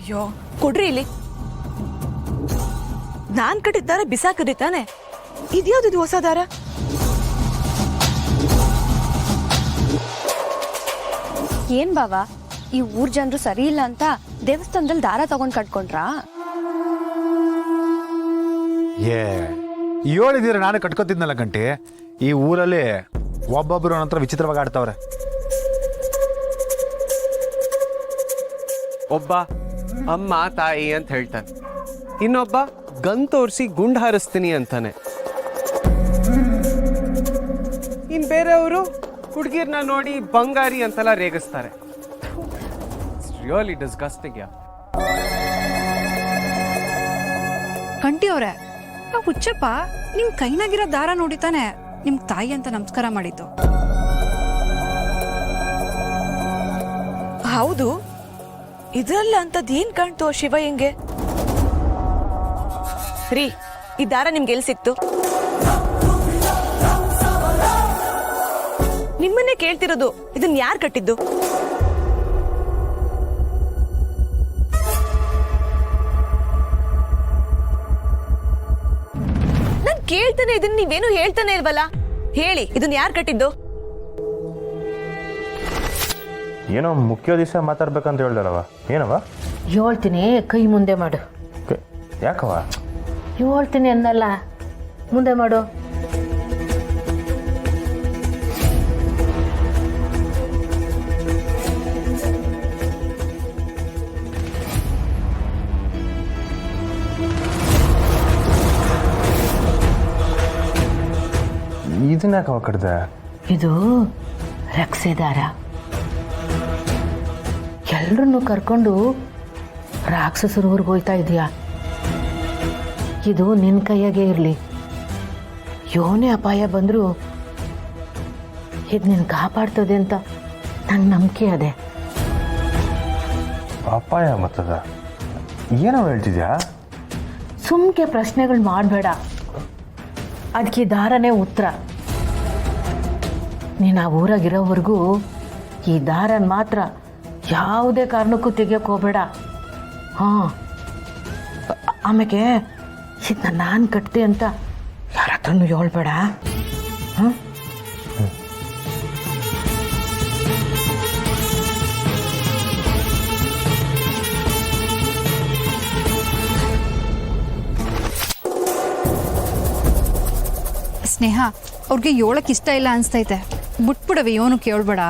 ಅಯ್ಯೋ ಕೊಡ್ರಿ ಇಲ್ಲಿ. ನಾನ್ ಕಟ್ಟಿದ್ದಾರ ಬಿಸಾಕರಿ ತಾನೆ. ಇದ್ಯಾವ್ದು ಹೊಸ ದಾರ? ಏನ್ ಬಾವ, ಈ ಊರ್ ಜನರು ಸರಿ ಇಲ್ಲ ಅಂತ ದೇವಸ್ಥಾನದಲ್ಲಿ ದಾರ ತಗೊಂಡ್ ಕಟ್ಕೊಂಡ್ರಾ? ಹೇಳಿದೀರ ನಾನು ಕಟ್ಕೋತಿದ್ನಲ್ಲ ಗಂಟಿ. ಈ ಊರಲ್ಲಿ ಒಬ್ಬೊಬ್ರು ನಂತರ ವಿಚಿತ್ರವಾಗಿ ಆಡ್ತಾವ್ರೆ. ಒಬ್ಬ ಅಮ್ಮ ತಾಯಿ ಅಂತ ಹೇಳ್ತಾನೆ, ಇನ್ನೊಬ್ಬ ಗನ್ ತೋರಿಸಿ ಗುಂಡು ಹಾರಿಸ್ತೀನಿ ಅಂತಾನೆ. ಇನ್ ಬೇರೆಯವರು ಹುಡುಗಿರ್ನ ನೋಡಿ ಬಂಗಾರಿ ಅಂತೆಲ್ಲ ರೇಗಿಸ್ತಾರೆ. Really disgusting. ಕಂಟಿ ಅವ್ರೆ, ಆ ಹುಚ್ಚಪ್ಪ ನಿಮ್ ಕೈನಾಗಿರೋ ದಾರ ನೋಡಿತಾನೆ ನಿಮ್ ತಾಯಿ ಅಂತ ನಮಸ್ಕಾರ ಮಾಡಿದ್ದು. ಹೌದು, ಇದ್ರಲ್ಲ ಅಂತದ್ ಏನ್ ಕಾಣ್ತೋ ಶಿವ ಹೆಂಗೆ? ರೀ, ಈ ದಾರ ನಿಮ್ಗೆ ಎಲ್ಲಿ ಸಿಕ್ತು? ನಿಮ್ಮನ್ನೇ ಕೇಳ್ತಿರೋದು, ಇದನ್ನ ಯಾರು ಕಟ್ಟಿದ್ದು? ನಾನ್ ಕೇಳ್ತಾನೆ ಇದನ್ನ, ನೀವೇನು ಹೇಳ್ತಾನೆ ಇಲ್ವಲ್ಲ. ಹೇಳಿ, ಇದನ್ನ ಯಾರು ಕಟ್ಟಿದ್ದು? ಏನೋ ಮುಖ್ಯ ದಿವಸ ಮಾತಾಡ್ಬೇಕಂತ ಹೇಳ್ದಾರವ. ಏನವ? ಹೇಳ್ತೀನಿ, ಕೈ ಮುಂದೆ ಮಾಡು. ಯಾಕವ? ಹೇಳ್ತೀನಿ ಅನ್ನಲ್ಲ, ಮುಂದೆ ಮಾಡು. ಇದನ್ನ ಯಾಕವ ಕಡ್ದೆ? ಇದು ರಕ್ಷೆ ದಾರ. ಎಲ್ರನ್ನು ಕರ್ಕೊಂಡು ರಾಕ್ಷಸರ ಊರಿಗೆ ಹೋಯ್ತಾ ಇದೀಯಾ. ಇದು ನಿನ್ನ ಕೈಯಾಗೆ ಇರಲಿ. ಯೋನೇ ಅಪಾಯ ಬಂದರೂ ಇದು ನಿನ್ನ ಕಾಪಾಡ್ತದೆ ಅಂತ ನಂಗೆ ನಂಬಿಕೆ ಅದೇ. ಅಪಾಯ ಮತ್ತದ? ಏನೋ ಹೇಳ್ತಿದ್ಯಾ? ಸುಮ್ಕೆ ಪ್ರಶ್ನೆಗಳು ಮಾಡಬೇಡ. ಅದಕ್ಕೆ ದಾರನೇ ಉತ್ತರ. ನೀನು ಆ ಊರಾಗಿರೋವರೆಗೂ ಈ ದಾರನ ಮಾತ್ರ ಯಾವುದೇ ಕಾರಣಕ್ಕೂ ತೆಗಿಯೋಕೆ ಹೋಗಬೇಡ. ಹಾಂ, ಆಮೇಲೆ ಇದನ್ನ ನಾನು ಕಟ್ತೆ ಅಂತ ಯಾರ ಹತ್ರನೂ ಹೇಳ್ಬೇಡ. ಹಾಂ, ಸ್ನೇಹ, ಅವ್ರಿಗೆ ಹೇಳಕ್ ಇಷ್ಟ ಇಲ್ಲ ಅನ್ಸ್ತೈತೆ. ಬಿಟ್ಬಿಡವೆ, ಇವನು ಕೇಳ್ಬೇಡ.